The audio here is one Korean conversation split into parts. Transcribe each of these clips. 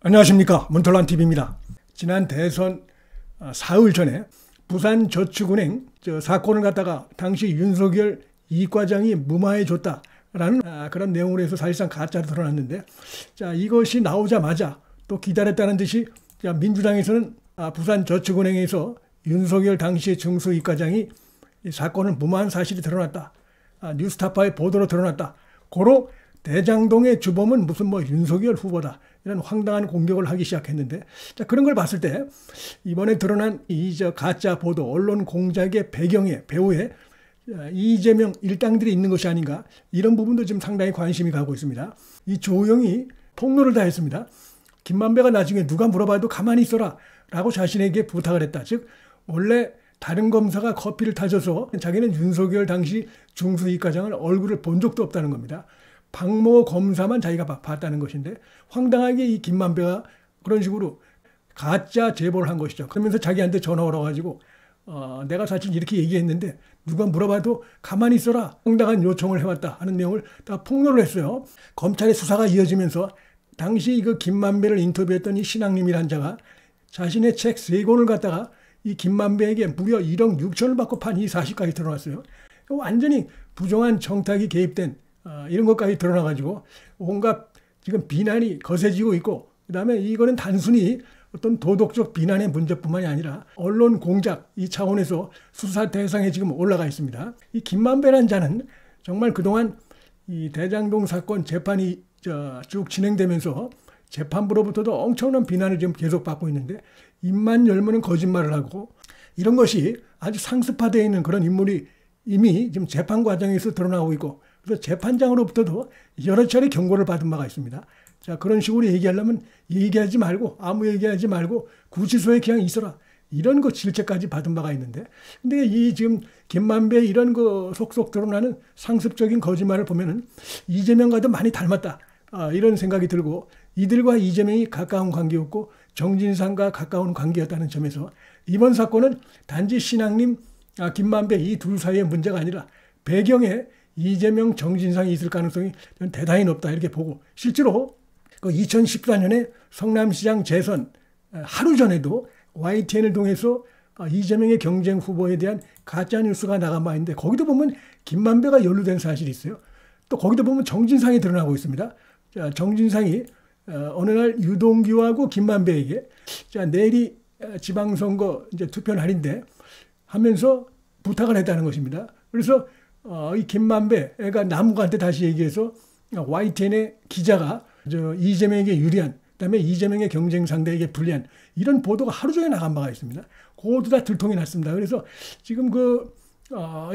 안녕하십니까, 문털란TV입니다. 지난 대선 사흘 전에 부산저축은행 사건을 갖다가 당시 윤석열 이과장이 무마해줬다라는 그런 내용으로 해서 사실상 가짜로 드러났는데, 자, 이것이 나오자마자 또 기다렸다는 듯이 민주당에서는 부산저축은행에서 윤석열 당시 증수 이과장이 이 사건을 무마한 사실이 드러났다, 뉴스타파의 보도로 드러났다, 고로 대장동의 주범은 무슨 윤석열 후보다, 이런 황당한 공격을 하기 시작했는데, 자, 그런 걸 봤을 때 이번에 드러난 이 가짜 보도, 언론 공작의 배경에, 배후에 이재명 일당들이 있는 것이 아닌가, 이런 부분도 지금 상당히 관심이 가고 있습니다. 이 조용히 폭로를 다 했습니다. 김만배가 나중에 누가 물어봐도 가만히 있어라 라고 자신에게 부탁을 했다. 즉 원래 다른 검사가 커피를 타줘서 자기는 윤석열 당시 중수이과장을 얼굴을 본 적도 없다는 겁니다. 박모 검사만 자기가 봤다는 것인데, 황당하게 이 김만배가 그런 식으로 가짜 제보를 한 것이죠. 그러면서 자기한테 전화 걸어가지고 내가 사실 이렇게 얘기했는데 누가 물어봐도 가만히 있어라, 황당한 요청을 해왔다 하는 내용을 다 폭로를 했어요. 검찰의 수사가 이어지면서 당시 그 김만배를 인터뷰했던 이 신앙님이란 자가 자신의 책 3권을 갖다가 이 김만배에게 무려 1억 6천을 받고 판 이 사실까지 드러났어요. 완전히 부정한 청탁이 개입된 이런 것까지 드러나가지고 온갖 지금 비난이 거세지고 있고, 그 다음에 이거는 단순히 어떤 도덕적 비난의 문제뿐만이 아니라 언론 공작 이 차원에서 수사 대상에 지금 올라가 있습니다. 이 김만배라는 자는 정말 그동안 이 대장동 사건 재판이 쭉 진행되면서 재판부로부터도 엄청난 비난을 지금 계속 받고 있는데, 입만 열면은 거짓말을 하고, 이런 것이 아주 상습화되어 있는 그런 인물이 이미 지금 재판 과정에서 드러나고 있고, 그래서 재판장으로부터도 여러 차례 경고를 받은 바가 있습니다. 자, 그런 식으로 얘기하려면 얘기하지 말고, 아무 얘기하지 말고 구치소에 그냥 있어라, 이런 거 질책까지 받은 바가 있는데, 근데 이 지금 김만배 이런 거 속속 드러나는 상습적인 거짓말을 보면은 이재명과도 많이 닮았다, 이런 생각이 들고, 이들과 이재명이 가까운 관계였고 정진상과 가까운 관계였다는 점에서 이번 사건은 단지 신앙님, 김만배 이 둘 사이의 문제가 아니라 배경에 이재명, 정진상이 있을 가능성이 대단히 높다, 이렇게 보고, 실제로 그 2014년에 성남시장 재선 하루 전에도 YTN을 통해서 이재명의 경쟁 후보에 대한 가짜 뉴스가 나간 바 있는데, 거기도 보면 김만배가 연루된 사실이 있어요. 또 거기도 보면 정진상이 드러나고 있습니다. 자, 정진상이 어느 날 유동규하고 김만배에게 자, 내일이 지방선거 이제 투표 날인데 하면서 부탁을 했다는 것입니다. 그래서 이 김만배가 남욱한테 다시 얘기해서 YTN의 기자가 이재명에게 유리한, 그다음에 이재명의 경쟁 상대에게 불리한 이런 보도가 하루 종일 나간 바가 있습니다. 그것도 다 들통이 났습니다. 그래서 지금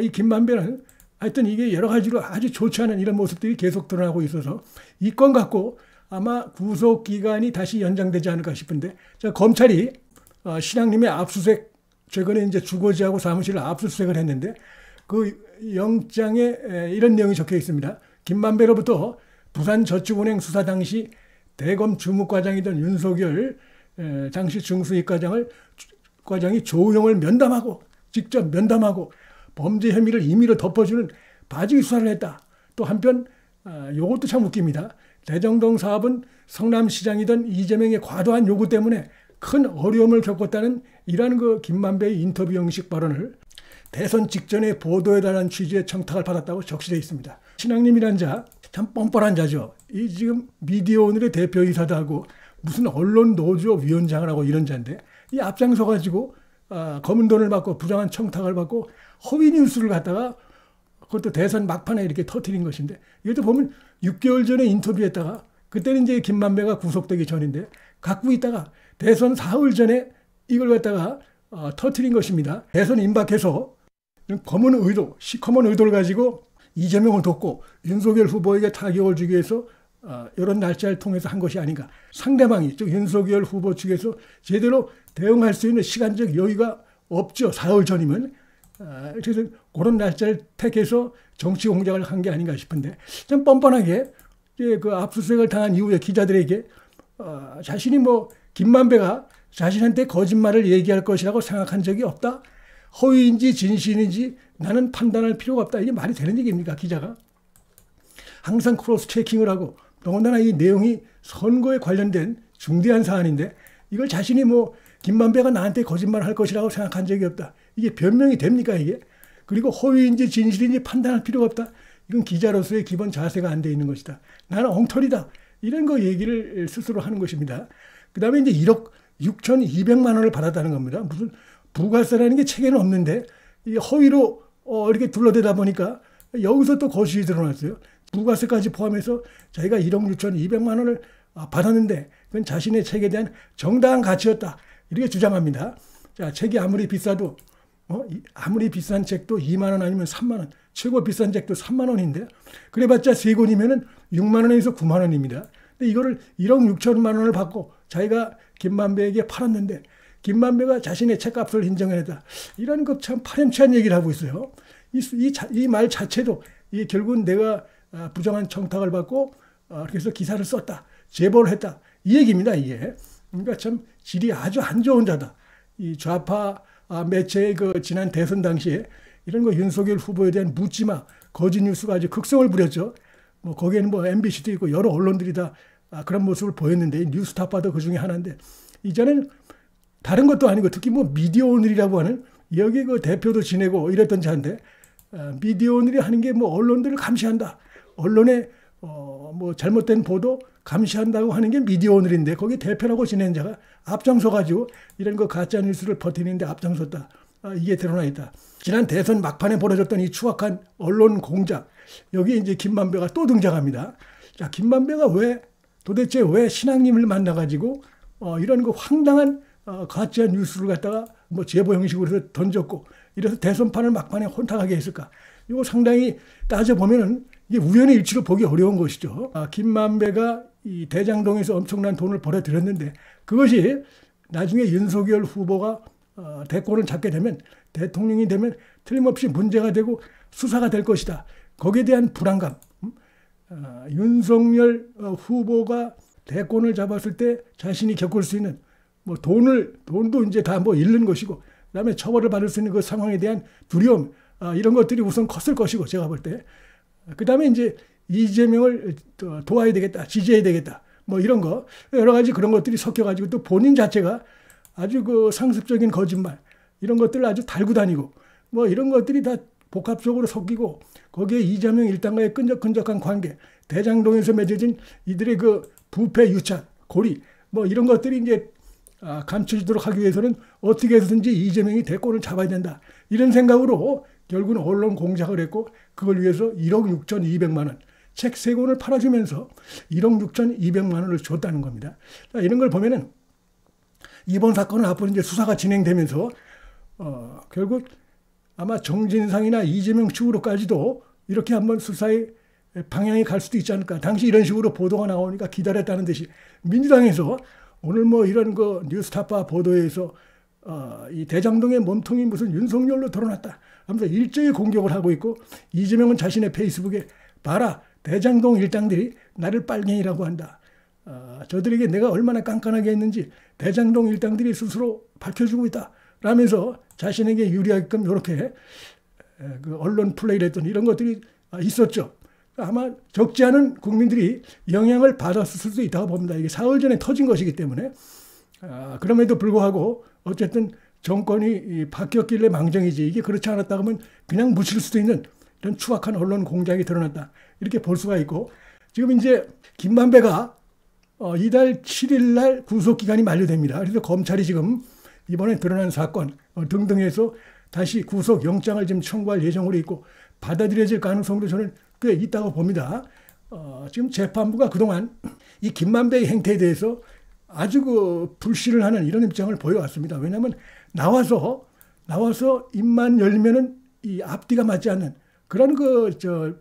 이 김만배는 하여튼 이게 여러 가지로 아주 좋지 않은 이런 모습들이 계속 드러나고 있어서 이 건 갖고 아마 구속기간이 다시 연장되지 않을까 싶은데, 자, 검찰이 신앙님의 압수수색, 최근에 이제 주거지하고 사무실을 압수수색을 했는데 그 영장에 이런 내용이 적혀 있습니다. 김만배로부터 부산저축은행 수사 당시 대검 주무과장이던 윤석열 당시 증수이과장이 조용을 면담하고, 직접 면담하고 범죄 혐의를 임의로 덮어주는 바지기 수사를 했다. 또 한편 이것도 참 웃깁니다. 대장동 사업은 성남시장이던 이재명의 과도한 요구 때문에 큰 어려움을 겪었다는 이러한 그 김만배의 인터뷰 형식 발언을 대선 직전에 보도해달라는 취지의 청탁을 받았다고 적시되어 있습니다. 신앙님이란 자 참 뻔뻔한 자죠. 이 지금 미디어오늘의 대표이사도 하고 무슨 언론노조 위원장을 하고 이런 자인데, 이 앞장서 가지고 검은 돈을 받고 부정한 청탁을 받고 허위 뉴스를 갖다가 그것도 대선 막판에 이렇게 터뜨린 것인데, 이것도 보면 6개월 전에 인터뷰했다가, 그때는 이제 김만배가 구속되기 전인데 갖고 있다가 대선 사흘 전에 이걸 갖다가 터뜨린 것입니다. 대선 임박해서 검은 의도, 시커먼 의도를 가지고 이재명을 돕고 윤석열 후보에게 타격을 주기 위해서 이런 날짜를 통해서 한 것이 아닌가. 상대방이, 즉 윤석열 후보 측에서 제대로 대응할 수 있는 시간적 여유가 없죠. 사흘 전이면. 그래서 그런 날짜를 택해서 정치 공작을 한 게 아닌가 싶은데, 좀 뻔뻔하게 그 압수수색을 당한 이후에 기자들에게 자신이 김만배가 자신한테 거짓말을 얘기할 것이라고 생각한 적이 없다, 허위인지 진실인지 나는 판단할 필요가 없다, 이게 말이 되는 얘기입니까? 기자가 항상 크로스 체킹을 하고, 더군다나 이 내용이 선거에 관련된 중대한 사안인데 이걸 자신이 뭐 김만배가 나한테 거짓말을 할 것이라고 생각한 적이 없다. 이게 변명이 됩니까 이게? 그리고 허위인지 진실인지 판단할 필요가 없다. 이건 기자로서의 기본 자세가 안 돼 있는 것이다. 나는 엉터리다. 이런 거 얘기를 스스로 하는 것입니다. 그 다음에 이제 1억 6,200만 원을 받았다는 겁니다. 무슨 부가세라는 게 책에는 없는데 이 허위로 이렇게 둘러대다 보니까 여기서 또 거실이 드러났어요. 부가세까지 포함해서 자기가 1억 6,200만 원을 받았는데 그건 자신의 책에 대한 정당한 가치였다. 이렇게 주장합니다. 자, 책이 아무리 비싸도 아무리 비싼 책도 2만 원 아니면 3만 원, 최고 비싼 책도 3만 원인데 그래봤자 3권이면은 6만 원에서 9만 원입니다. 근데 이거를 1억 6천만 원을 받고 자기가 김만배에게 팔았는데 김만배가 자신의 책값을 인정해냈다. 이런 것 참 파렴치한 얘기를 하고 있어요. 이 말 자체도 결국은 내가 부정한 청탁을 받고 그래서 기사를 썼다. 제보를 했다. 이 얘기입니다. 이게. 그러니까 참 질이 아주 안 좋은 자다. 이 좌파 매체의 그 지난 대선 당시에 이런 거 윤석열 후보에 대한 묻지마 거짓 뉴스가 아주 극성을 부렸죠. 뭐 거기에는 뭐 MBC도 있고 여러 언론들이 다 그런 모습을 보였는데 뉴스타파도 그 중에 하나인데 이제는 다른 것도 아니고 특히 뭐 미디어 오늘이라고 하는 여기 그 대표도 지내고 이랬던 자인데 미디어 오늘이 하는 게 뭐 언론들을 감시한다. 언론의 뭐 잘못된 보도 감시한다고 하는 게 미디어 오늘인데 거기 대표라고 지낸 자가 앞장서 가지고 이런 거 가짜 뉴스를 버티는데 앞장섰다. 이게 드러나 있다. 지난 대선 막판에 벌어졌던 이 추악한 언론 공작 여기 이제 김만배가 또 등장합니다. 자, 김만배가 도대체 왜 신앙님을 만나 가지고 이런 그 황당한 가짜 뉴스를 갖다가 뭐 제보 형식으로 해서 던졌고 이래서 대선판을 막판에 혼탁하게 했을까? 이거 상당히 따져보면은 이게 우연의 일치로 보기 어려운 것이죠. 김만배가 이 대장동에서 엄청난 돈을 벌어들였는데 그것이 나중에 윤석열 후보가 대권을 잡게 되면 대통령이 되면 틀림없이 문제가 되고 수사가 될 것이다. 거기에 대한 불안감. 윤석열 후보가 대권을 잡았을 때 자신이 겪을 수 있는 뭐 돈도 이제 다 뭐 잃는 것이고 그다음에 처벌을 받을 수 있는 그 상황에 대한 두려움 이런 것들이 우선 컸을 것이고 제가 볼 때 그다음에 이제 이재명을 도와야 되겠다, 지지해야 되겠다, 뭐 이런 거 여러 가지 그런 것들이 섞여가지고 또 본인 자체가 아주 그 상습적인 거짓말 이런 것들을 아주 달고 다니고 뭐 이런 것들이 다 복합적으로 섞이고 거기에 이재명 일당과의 끈적끈적한 관계, 대장동에서 맺어진 이들의 그 부패 유착, 고리 뭐 이런 것들이 이제 감춰지도록 하기 위해서는 어떻게 해서든지 이재명이 대권을 잡아야 된다. 이런 생각으로 결국은 언론 공작을 했고 그걸 위해서 1억 6,200만 원 책 3권을 팔아주면서 1억 6,200만 원을 줬다는 겁니다. 이런 걸 보면은 이번 사건은 앞으로 이제 수사가 진행되면서 결국 아마 정진상이나 이재명 측으로까지도 이렇게 한번 수사의 방향이 갈 수도 있지 않을까. 당시 이런 식으로 보도가 나오니까 기다렸다는 듯이 민주당에서 오늘 뭐 이런 거 뉴스타파 보도에 의해서 이 대장동의 몸통이 무슨 윤석열로 드러났다 하면서 일제히 공격을 하고 있고 이재명은 자신의 페이스북에 봐라 대장동 일당들이 나를 빨갱이라고 한다. 저들에게 내가 얼마나 깐깐하게 했는지 대장동 일당들이 스스로 밝혀주고 있다. 라면서 자신에게 유리하게끔 이렇게 그 언론 플레이를 했던 이런 것들이 있었죠. 아마 적지 않은 국민들이 영향을 받았을 수도 있다고 봅니다. 이게 사흘 전에 터진 것이기 때문에 그럼에도 불구하고 어쨌든 정권이 바뀌었길래 망정이지 이게 그렇지 않았다 하면 그냥 묻힐 수도 있는 이런 추악한 언론 공작이 드러났다. 이렇게 볼 수가 있고 지금 이제 김만배가 이달 7일 날 구속기간이 만료됩니다. 그래서 검찰이 지금 이번에 드러난 사건 등등 해서 다시 구속영장을 지금 청구할 예정으로 있고 받아들여질 가능성도 저는 꽤 있다고 봅니다. 지금 재판부가 그동안 이 김만배의 행태에 대해서 아주 그 불신을 하는 이런 입장을 보여왔습니다. 왜냐하면 나와서 입만 열면은 이 앞뒤가 맞지 않는 그런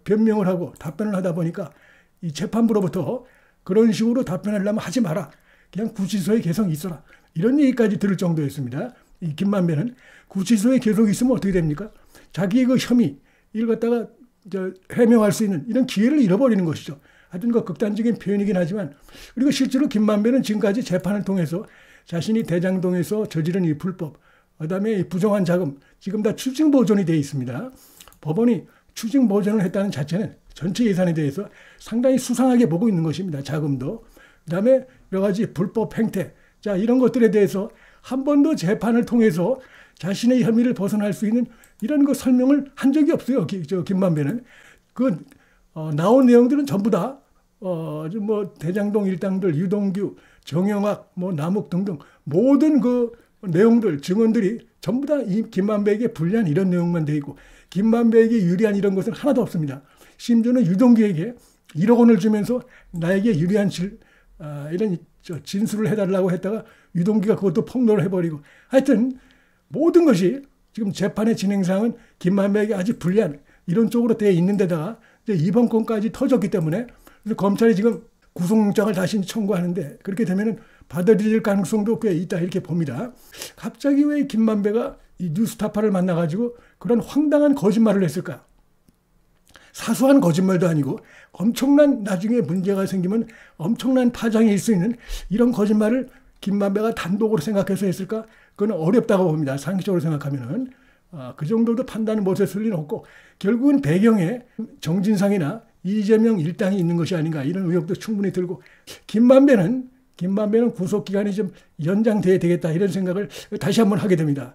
변명을 하고 답변을 하다 보니까 이 재판부로부터 그런 식으로 답변하려면 하지 마라. 그냥 구치소에 계속 있어라. 이런 얘기까지 들을 정도였습니다. 이 김만배는 구치소에 계속 있으면 어떻게 됩니까? 자기의 그 혐의 이걸 갖다가 해명할 수 있는 이런 기회를 잃어버리는 것이죠. 하여튼 그 극단적인 표현이긴 하지만 그리고 실제로 김만배는 지금까지 재판을 통해서 자신이 대장동에서 저지른 이 불법 그다음에 이 부정한 자금 지금 다 추징 보존이 되어 있습니다. 법원이 추징 보존을 했다는 자체는 전체 예산에 대해서 상당히 수상하게 보고 있는 것입니다. 자금도. 그다음에 여러 가지 불법 행태, 자 이런 것들에 대해서 한 번도 재판을 통해서 자신의 혐의를 벗어날 수 있는 이런 거 설명을 한 적이 없어요. 김만배는 나온 내용들은 전부 다 뭐 대장동 일당들, 유동규, 정영학, 뭐 남욱 등등 모든 그 내용들, 증언들이 전부 다 이 김만배에게 불리한 이런 내용만 돼 있고 김만배에게 유리한 이런 것은 하나도 없습니다. 심지어는 유동규에게 1억 원을 주면서 나에게 유리한 이런 진술을 해달라고 했다가 유동규가 그것도 폭로를 해버리고 하여튼 모든 것이 지금 재판의 진행상은 김만배에게 아주 불리한 이런 쪽으로 되어 있는 데다가 이번 건까지 터졌기 때문에 그래서 검찰이 지금 구속영장을 다시 청구하는데 그렇게 되면 받아들일 가능성도 꽤 있다 이렇게 봅니다. 갑자기 왜 김만배가 이 뉴스타파를 만나가지고 그런 황당한 거짓말을 했을까? 사소한 거짓말도 아니고 엄청난 나중에 문제가 생기면 엄청난 파장이 있을 수 있는 이런 거짓말을 김만배가 단독으로 생각해서 했을까? 그건 어렵다고 봅니다. 상식적으로 생각하면은. 그 정도도 판단을 못했을 리는 없고 결국은 배경에 정진상이나 이재명 일당이 있는 것이 아닌가 이런 의혹도 충분히 들고 김만배는 구속기간이 좀 연장돼야 되겠다 이런 생각을 다시 한번 하게 됩니다.